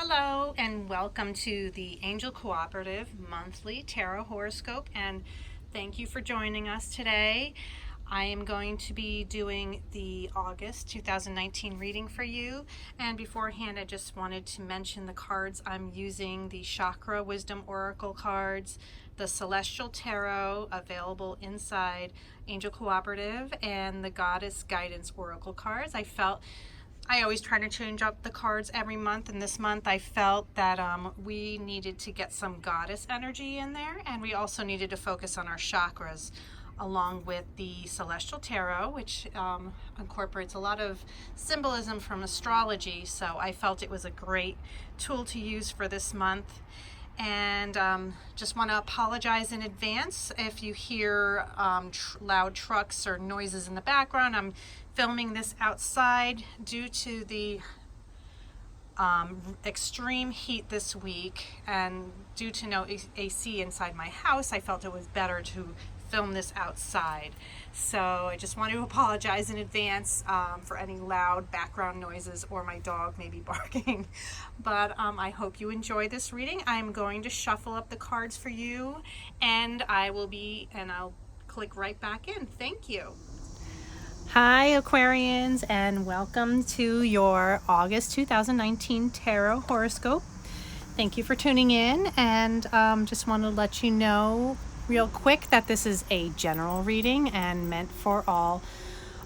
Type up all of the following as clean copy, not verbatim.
Hello and welcome to the Angel Cooperative Monthly Tarot Horoscope, and thank you for joining us today. I am going to be doing the August 2019 reading for you, and beforehand I just wanted to mention the cards I'm using: the Chakra Wisdom Oracle cards, the Celestial Tarot available inside Angel Cooperative, and the Goddess Guidance Oracle cards. I always try to change up the cards every month, and this month I felt that we needed to get some goddess energy in there, and we also needed to focus on our chakras, along with the Celestial Tarot, which incorporates a lot of symbolism from astrology. So I felt it was a great tool to use for this month. And just want to apologize in advance if you hear loud trucks or noises in the background. I'm filming this outside due to the extreme heat this week, and due to no AC inside my house, I felt it was better to film this outside. So I just want to apologize in advance for any loud background noises or my dog maybe barking. But I hope you enjoy this reading. I'm going to shuffle up the cards for you, and I'll click right back in. Thank you. Hi Aquarians, and welcome to your August 2019 Tarot Horoscope. Thank you for tuning in, and just want to let you know real quick that this is a general reading and meant for all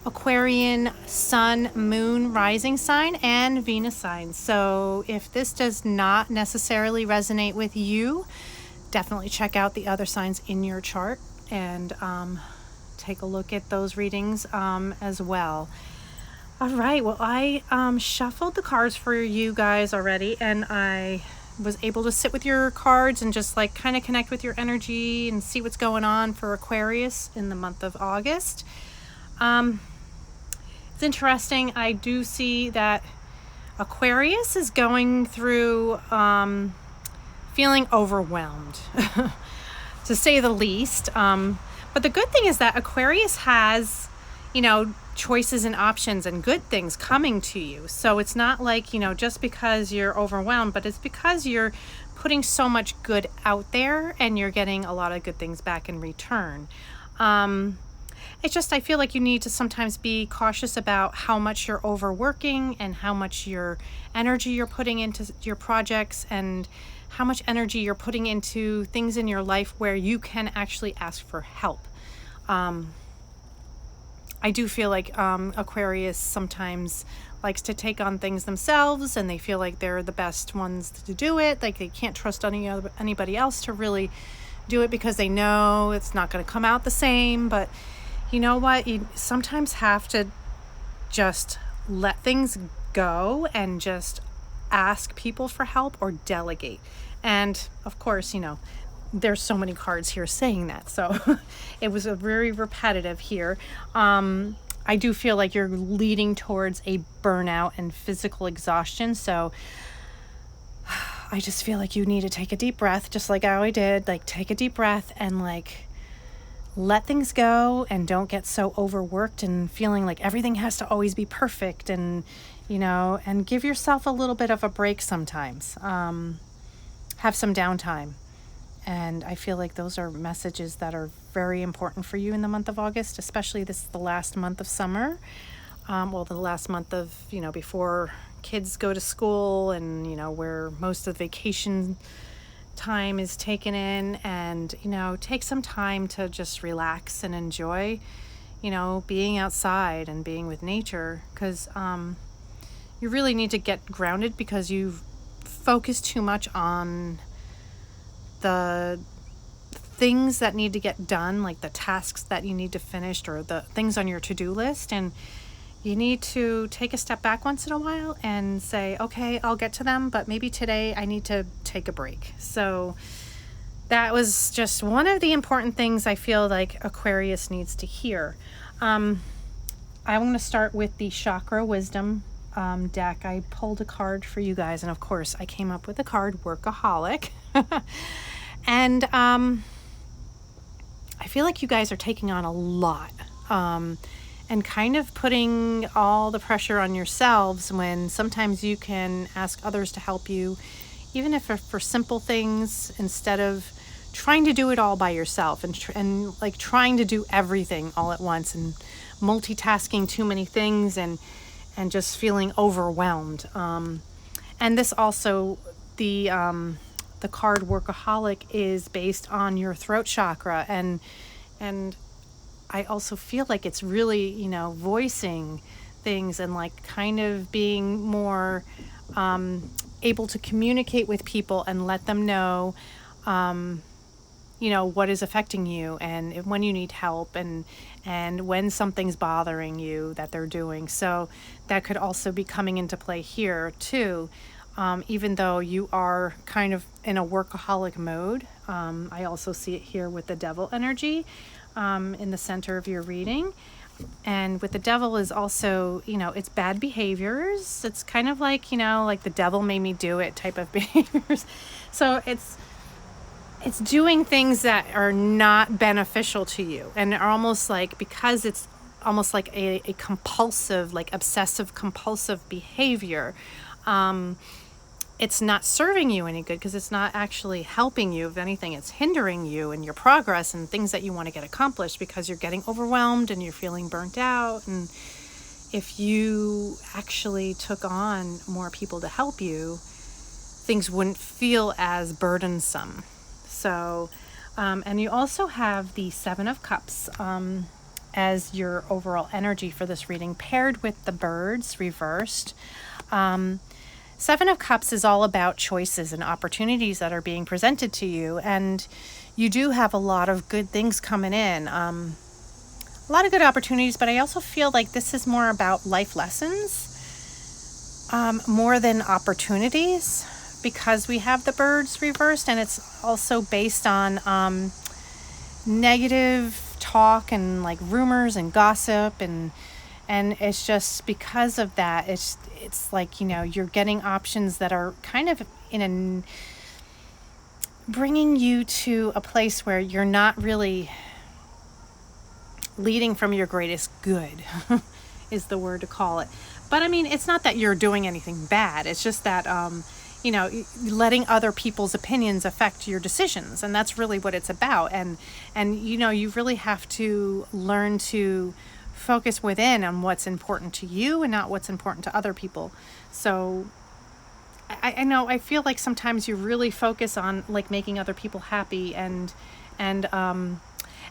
Aquarian sun, moon, rising sign, and Venus signs. So if this does not necessarily resonate with you, definitely check out the other signs in your chart and take a look at those readings as well. All right, well, I shuffled the cards for you guys already, and I was able to sit with your cards and just like kind of connect with your energy and see what's going on for Aquarius in the month of August. It's interesting. I do see that Aquarius is going through feeling overwhelmed, to say the least. But the good thing is that Aquarius has, choices and options and good things coming to you. So it's not like, just because you're overwhelmed, but it's because you're putting so much good out there and you're getting a lot of good things back in return. It's just, I feel like you need to sometimes be cautious about how much you're overworking and how much your energy you're putting into your projects, and how much energy you're putting into things in your life where you can actually ask for help. I do feel like Aquarius sometimes likes to take on things themselves, and they feel like they're the best ones to do it. Like they can't trust anybody else to really do it because they know it's not going to come out the same. But you know what? You sometimes have to just let things go and just ask people for help or delegate. And of course, there's so many cards here saying that, so it was a very repetitive here. I do feel like you're leading towards a burnout and physical exhaustion, so I just feel like you need to take a deep breath, just like how I did. Like, take a deep breath and let things go, and don't get so overworked and feeling like everything has to always be perfect, and and give yourself a little bit of a break sometimes. Have some downtime. And I feel like those are messages that are very important for you in the month of August, especially this is the last month of summer. The last month of, before kids go to school, and, where most of the vacation time is taken in. And, take some time to just relax and enjoy, being outside and being with nature, because you really need to get grounded, because you've focused too much on the things that need to get done, like the tasks that you need to finish or the things on your to-do list. And you need to take a step back once in a while and say, okay, I'll get to them, but maybe today I need to take a break. So that was just one of the important things I feel like Aquarius needs to hear. I'm going to start with the Chakra Wisdom deck. I pulled a card for you guys, and of course I came up with the card Workaholic. And I feel like you guys are taking on a lot, and kind of putting all the pressure on yourselves when sometimes you can ask others to help you, even if for simple things, instead of trying to do it all by yourself and like trying to do everything all at once and multitasking too many things and just feeling overwhelmed. And this also, the card Workaholic is based on your throat chakra, and I also feel like it's really, voicing things and like kind of being more able to communicate with people and let them know, what is affecting you and when you need help and when something's bothering you that they're doing. So that could also be coming into play here too. Even though you are kind of in a workaholic mode, I also see it here with the devil energy in the center of your reading. And with the devil is also, it's bad behaviors. It's kind of like, like the devil made me do it type of behaviors. So it's doing things that are not beneficial to you and are almost like, because it's almost like a compulsive, like obsessive compulsive behavior. It's not serving you any good because it's not actually helping you. If anything, it's hindering you in your progress and things that you want to get accomplished because you're getting overwhelmed and you're feeling burnt out. And if you actually took on more people to help you, things wouldn't feel as burdensome. So, and you also have the Seven of Cups as your overall energy for this reading, paired with the birds reversed. Seven of Cups is all about choices and opportunities that are being presented to you, and you do have a lot of good things coming in, a lot of good opportunities, but I also feel like this is more about life lessons more than opportunities, because we have the birds reversed, and it's also based on negative talk and like rumors and gossip, and it's just because of that, it's like, you're getting options that are kind of bringing you to a place where you're not really leading from your greatest good is the word to call it. But I mean, it's not that you're doing anything bad. It's just that, letting other people's opinions affect your decisions. And that's really what it's about. And you really have to learn to focus within on what's important to you and not what's important to other people. So I know, I feel like sometimes you really focus on like making other people happy and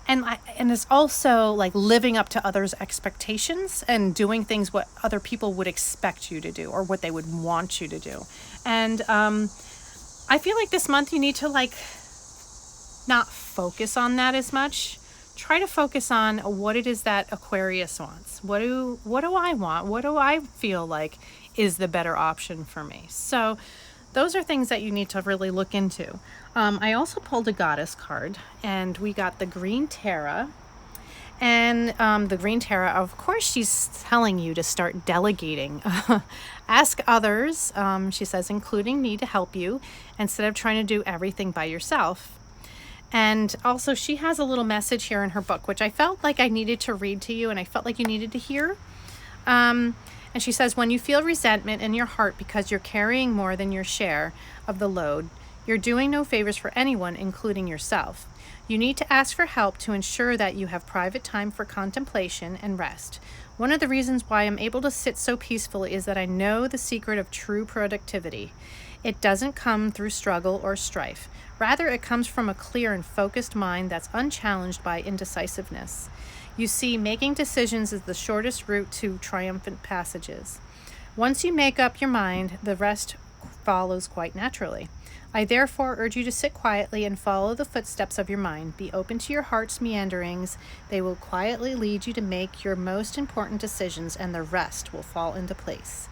it's also like living up to others' expectations and doing things what other people would expect you to do or what they would want you to do. And I feel like this month you need to like not focus on that as much. Try to focus on what it is that Aquarius wants. What do I want? What do I feel like is the better option for me? So those are things that you need to really look into. I also pulled a goddess card, and we got the Green Tara. And the Green Tara, of course, she's telling you to start delegating. Ask others, she says, including me, to help you instead of trying to do everything by yourself. And also she has a little message here in her book, which I felt like I needed to read to you and I felt like you needed to hear. And she says, when you feel resentment in your heart because you're carrying more than your share of the load, you're doing no favors for anyone, including yourself. You need to ask for help to ensure that you have private time for contemplation and rest. One of the reasons why I'm able to sit so peacefully is that I know the secret of true productivity. It doesn't come through struggle or strife. Rather, it comes from a clear and focused mind that's unchallenged by indecisiveness. You see, making decisions is the shortest route to triumphant passages. Once you make up your mind, the rest follows quite naturally. I therefore urge you to sit quietly and follow the footsteps of your mind. Be open to your heart's meanderings. They will quietly lead you to make your most important decisions, and the rest will fall into place.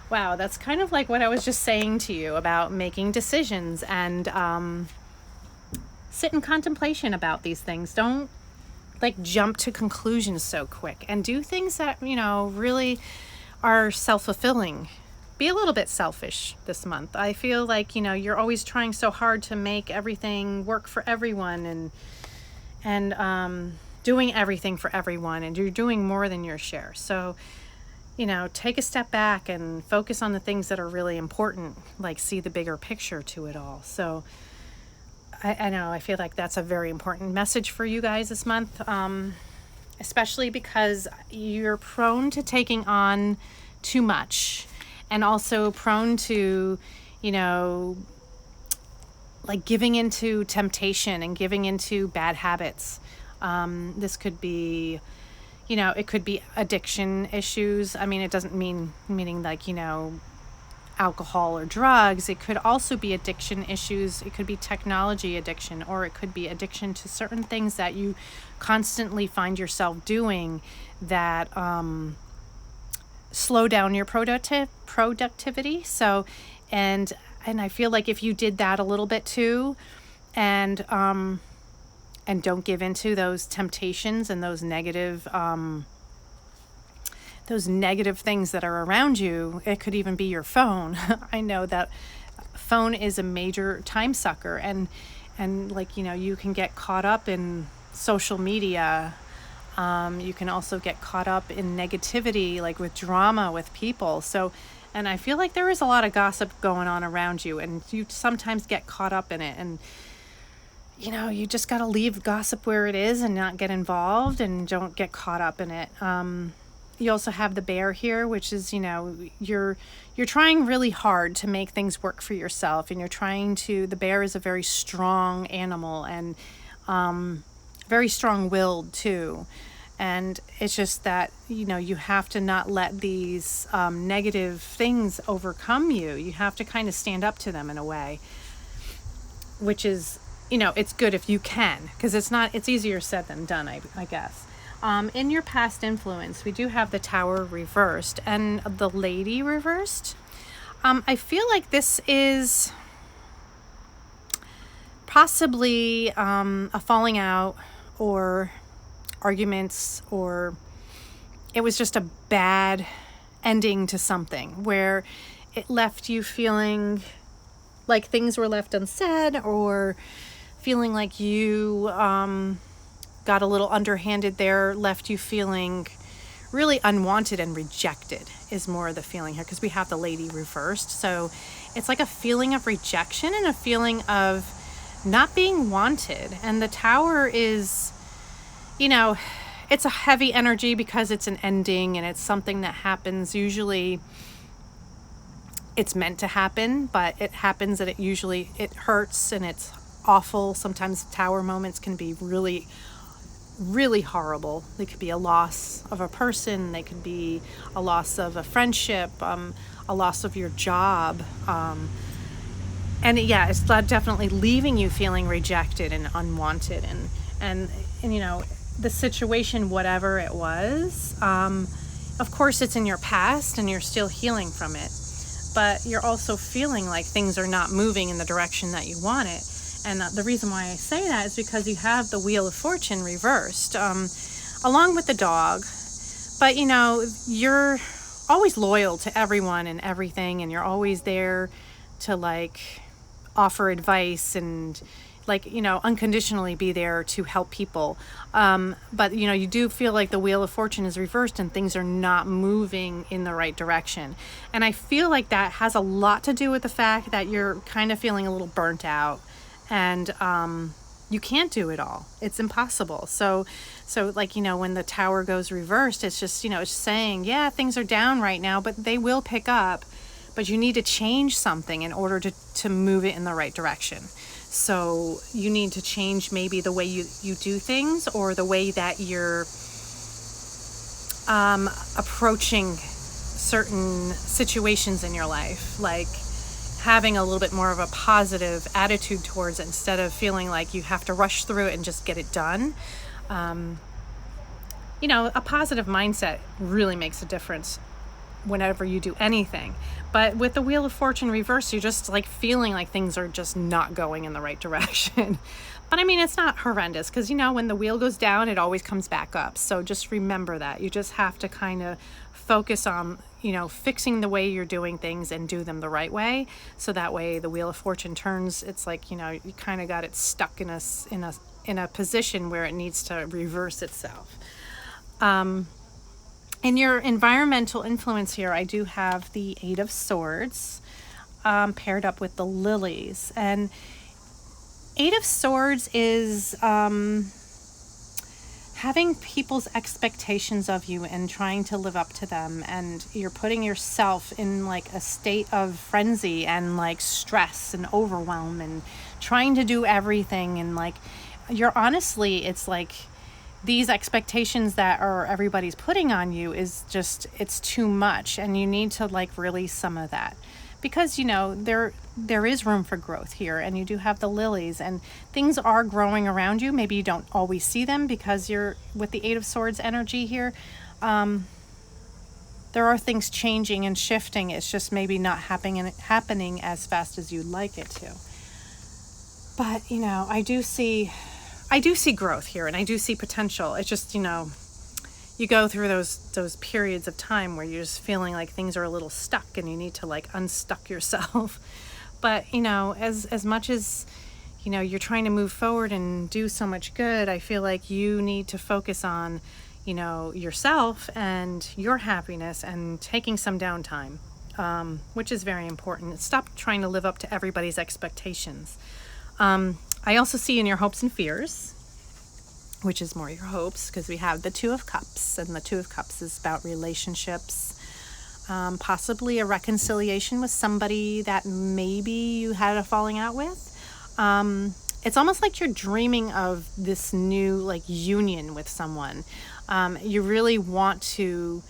Wow, that's kind of like what I was just saying to you about making decisions, and sit in contemplation about these things. Don't like jump to conclusions so quick, and do things that, really are self-fulfilling. Be a little bit selfish this month. I feel like, you're always trying so hard to make everything work for everyone and doing everything for everyone, and you're doing more than your share. So, you know, take a step back and focus on the things that are really important, like see the bigger picture to it all. So I know, I feel like that's a very important message for you guys this month, especially because you're prone to taking on too much, and also prone to, you know, like giving into temptation and giving into bad habits. This could be, you know, it could be addiction issues. I mean, it doesn't meaning like, you know, alcohol or drugs. It could also be addiction issues. It could be technology addiction, or it could be addiction to certain things that you constantly find yourself doing that slow down your productivity. So, and I feel like if you did that a little bit too, and don't give into those temptations and those negative things that are around you. It could even be your phone. I know that phone is a major time sucker, and like, you know, you can get caught up in social media. You can also get caught up in negativity, like with drama with people. So, and I feel like there is a lot of gossip going on around you, and you sometimes get caught up in it. And, you know, you just got to leave gossip where it is and not get involved, and don't get caught up in it. You also have the bear here, which is, you know, you're trying really hard to make things work for yourself, and the bear is a very strong animal, and very strong-willed too. And it's just that, you know, you have to not let these negative things overcome you. You have to kind of stand up to them in a way, which is, you know, it's good if you can, because it's easier said than done, I guess. In your past influence, we do have the Tower reversed and the Lady reversed. I feel like this is possibly a falling out, or arguments, or it was just a bad ending to something where it left you feeling like things were left unsaid, or feeling like you got a little underhanded there, left you feeling really unwanted and rejected is more of the feeling here, because we have the Lady reversed. So it's like a feeling of rejection and a feeling of not being wanted. And the Tower is, you know, it's a heavy energy because it's an ending, and it's something that happens. Usually it's meant to happen, but it happens, and it hurts, and it's awful. Sometimes Tower moments can be really, really horrible. They could be a loss of a person. They could be a loss of a friendship, a loss of your job. And yeah, it's definitely leaving you feeling rejected and unwanted. And you know, the situation, whatever it was, of course it's in your past and you're still healing from it, but you're also feeling like things are not moving in the direction that you want it. And the reason why I say that is because you have the Wheel of Fortune reversed, along with the dog. But, you know, you're always loyal to everyone and everything, and you're always there to, like, offer advice and, like, you know, unconditionally be there to help people. But, you know, you do feel like the Wheel of Fortune is reversed and things are not moving in the right direction. And I feel like that has a lot to do with the fact that you're kind of feeling a little burnt out. And you can't do it all. It's impossible. So like, you know, when the Tower goes reversed, it's just, you know, it's saying, yeah, things are down right now, but they will pick up. But you need to change something in order to move it in the right direction. So you need to change maybe the way you do things, or the way that you're approaching certain situations in your life. Like, having a little bit more of a positive attitude towards it, instead of feeling like you have to rush through it and just get it done. You know, a positive mindset really makes a difference whenever you do anything. But with the Wheel of Fortune reversed, you're just like feeling like things are just not going in the right direction. But I mean, it's not horrendous, because, you know, when the wheel goes down, it always comes back up. So just remember that. You just have to kind of focus on, you know, fixing the way you're doing things and do them the right way. So that way the Wheel of Fortune turns. It's like, you know, you kind of got it stuck in in a position where it needs to reverse itself. In your environmental influence here, I do have the Eight of Swords paired up with the Lilies. And Eight of Swords is having people's expectations of you and trying to live up to them, and you're putting yourself in like a state of frenzy and like stress and overwhelm and trying to do everything, and like you're honestly, it's like these expectations that are everybody's putting on you is just, it's too much, and you need to like release some of that, because you know there is room for growth here, and you do have the lilies and things are growing around you. Maybe you don't always see them because you're with the Eight of Swords energy here. There are things changing and shifting. It's just maybe not happening as fast as you'd like it to. But you know, I do see growth here, and I do see potential. It's just, you know, you go through those periods of time where you're just feeling like things are a little stuck and you need to like unstuck yourself. But, you know, as much as, you know, you're trying to move forward and do so much good, I feel like you need to focus on, you know, yourself and your happiness and taking some downtime, which is very important. Stop trying to live up to everybody's expectations. I also see in your hopes and fears, which is more your hopes, because we have the Two of Cups, and the Two of Cups is about relationships, possibly a reconciliation with somebody that maybe you had a falling out with. It's almost like you're dreaming of this new like union with someone. You really want to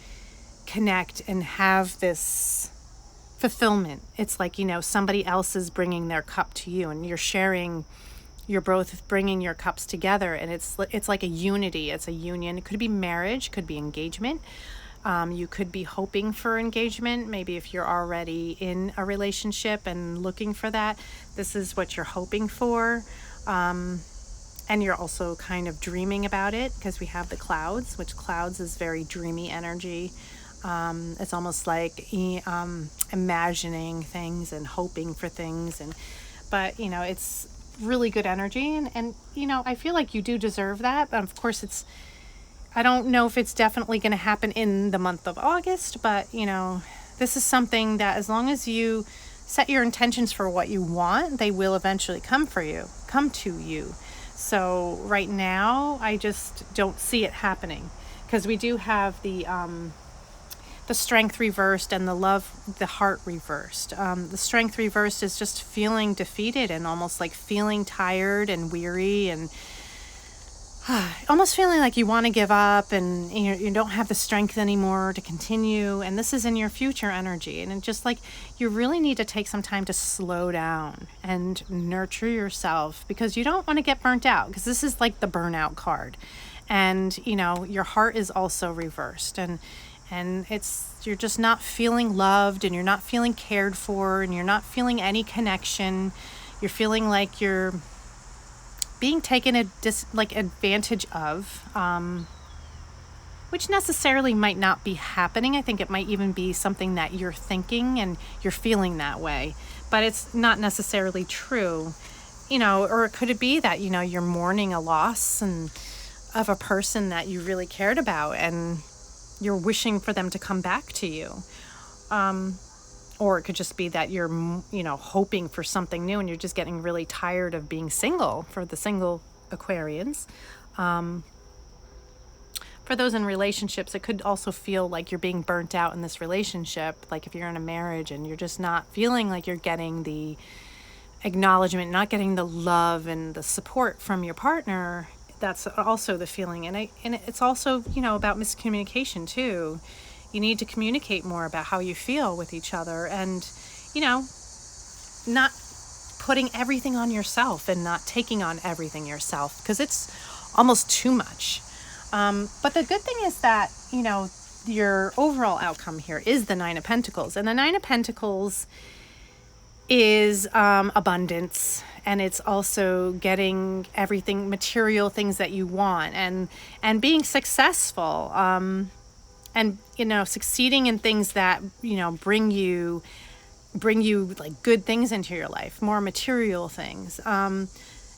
connect and have this fulfillment. It's like, you know, somebody else is bringing their cup to you, and you're both bringing your cups together, and it's like a unity. It's a union. It could be marriage, could be engagement. You could be hoping for engagement. Maybe if you're already in a relationship and looking for that, this is what you're hoping for. And you're also kind of dreaming about it, because we have the clouds, which clouds is very dreamy energy. It's almost like imagining things and hoping for things, but you know, it's really good energy, and you know, I feel like you do deserve that. But of course, I don't know if it's definitely going to happen in the month of August, but you know, this is something that as long as you set your intentions for what you want, they will eventually come to you. So right now, I just don't see it happening, because we do have the Strength reversed and the Heart reversed. The Strength reversed is just feeling defeated and almost like feeling tired and weary and almost feeling like you want to give up, and you don't have the strength anymore to continue. And this is in your future energy, and it's just like you really need to take some time to slow down and nurture yourself, because you don't want to get burnt out, because this is like the burnout card. And you know, your heart is also reversed, and you're just not feeling loved, and you're not feeling cared for, and you're not feeling any connection. You're feeling like you're being taken advantage of, which necessarily might not be happening. I think it might even be something that you're thinking and you're feeling that way, but it's not necessarily true, you know. Or could it be that, you know, you're mourning a loss of a person that you really cared about, and you're wishing for them to come back to you. Or it could just be that you're, you know, hoping for something new, and you're just getting really tired of being single, for the single Aquarians. For those in relationships, it could also feel like you're being burnt out in this relationship. Like if you're in a marriage and you're just not feeling like you're getting the acknowledgement, not getting the love and the support from your partner, that's also the feeling. And it's also, you know, about miscommunication too. You need to communicate more about how you feel with each other, and, you know, not putting everything on yourself and not taking on everything yourself, because it's almost too much. But the good thing is that, you know, your overall outcome here is the Nine of Pentacles, and the Nine of Pentacles is abundance, and it's also getting everything, material things that you want, and being successful, and you know, succeeding in things that, you know, bring you like good things into your life, more material things.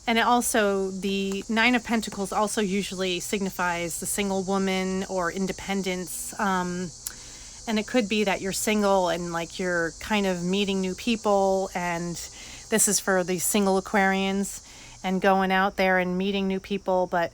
And it also, the Nine of Pentacles also usually signifies the single woman or independence. And it could be that you're single and like you're kind of meeting new people, and this is for the single Aquarians, and going out there and meeting new people. But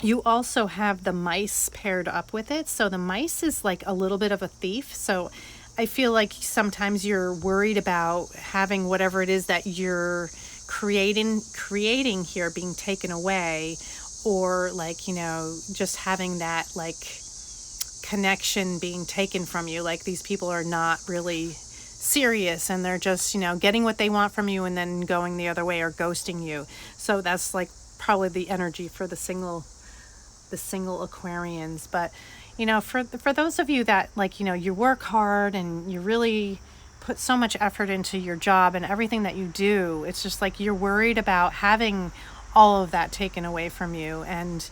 you also have the mice paired up with it. So the mice is like a little bit of a thief. So I feel like sometimes you're worried about having whatever it is that you're creating here being taken away, or like, you know, just having that like connection being taken from you. Like these people are not really serious and they're just, you know, getting what they want from you and then going the other way or ghosting you. So that's like probably the energy for the single Aquarians. But you know, for those of you that like, you know, you work hard and you really put so much effort into your job and everything that you do, it's just like you're worried about having all of that taken away from you. And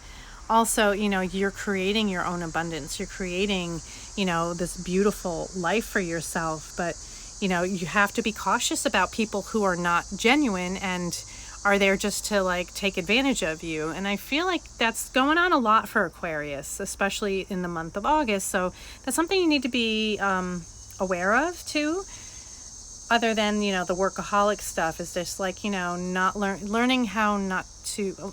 also, you know, you're creating your own abundance. You're creating, you know, this beautiful life for yourself. But, you know, you have to be cautious about people who are not genuine and are there just to like take advantage of you. And I feel like that's going on a lot for Aquarius, especially in the month of August. So that's something you need to be aware of too. Other than, you know, the workaholic stuff is just like, you know, not learning how not to,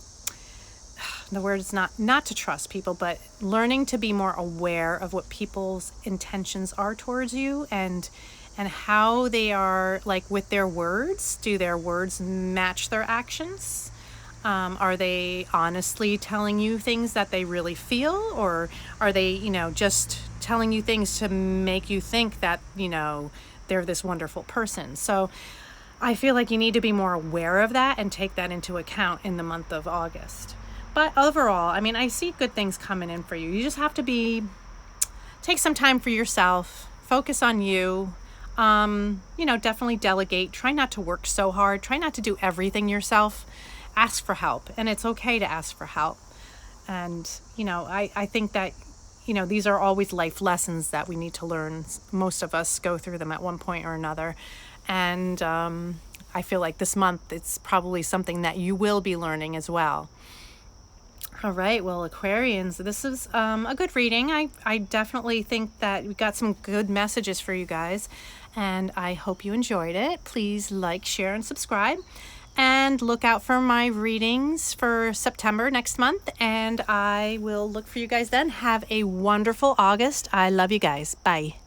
the word is not to trust people, but learning to be more aware of what people's intentions are towards you, and how they are like with their words. Do their words match their actions? Are they honestly telling you things that they really feel, or are they, you know, just telling you things to make you think that, you know, they're this wonderful person? So I feel like you need to be more aware of that and take that into account in the month of August. But overall, I mean, I see good things coming in for you. You just have to take some time for yourself, focus on you. You know, definitely delegate. Try not to work so hard. Try not to do everything yourself. Ask for help, and it's okay to ask for help. And, you know, I think that, you know, these are always life lessons that we need to learn. Most of us go through them at one point or another. And I feel like this month it's probably something that you will be learning as well. All right, well, Aquarians, this is a good reading. I definitely think that we got some good messages for you guys, and I hope you enjoyed it. Please like, share, and subscribe, and look out for my readings for September next month, and I will look for you guys then. Have a wonderful August. I love you guys. Bye.